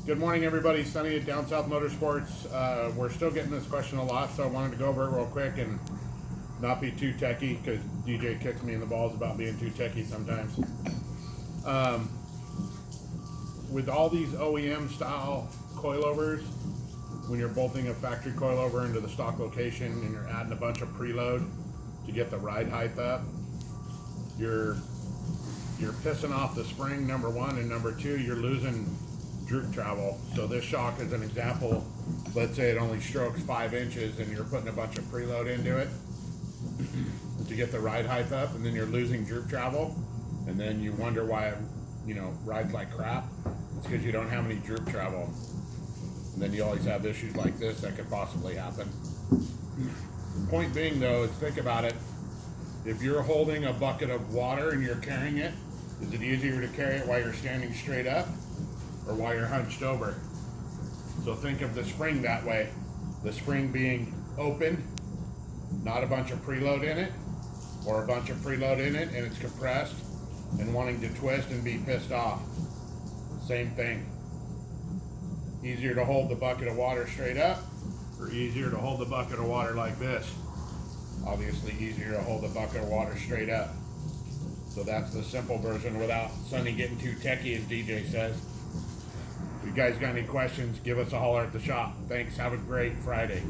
Good morning, everybody. Sunny at Down South Motorsports. We're still getting this question a lot, so I wanted to go over it real quick and not be too techie, because DJ kicks me in the balls about being too techie sometimes. With all these OEM style coilovers, when you're bolting a factory coilover into the stock location and you're adding a bunch of preload to get the ride height up, you're pissing off the spring, number one, and number two, you're losing droop travel. So this shock is an example. Let's say it only strokes 5 inches and you're putting a bunch of preload into it to get the ride height up, and then you're losing droop travel, and then you wonder why it rides like crap. It's because you don't have any droop travel, and then you always have issues like this that could possibly happen. Point being though is, think about it. If you're holding a bucket of water and you're carrying it, is it easier to carry it while you're standing straight up or while you're hunched over? So think of the spring that way. The spring being open, not a bunch of preload in it, or a bunch of preload in it and it's compressed and wanting to twist and be pissed off. Same thing. Easier to hold the bucket of water straight up, or easier to hold the bucket of water like this? Obviously easier to hold the bucket of water straight up. So that's the simple version without Sonny getting too techie, as DJ says. If you guys got any questions, give us a holler at the shop. Thanks. Have a great Friday.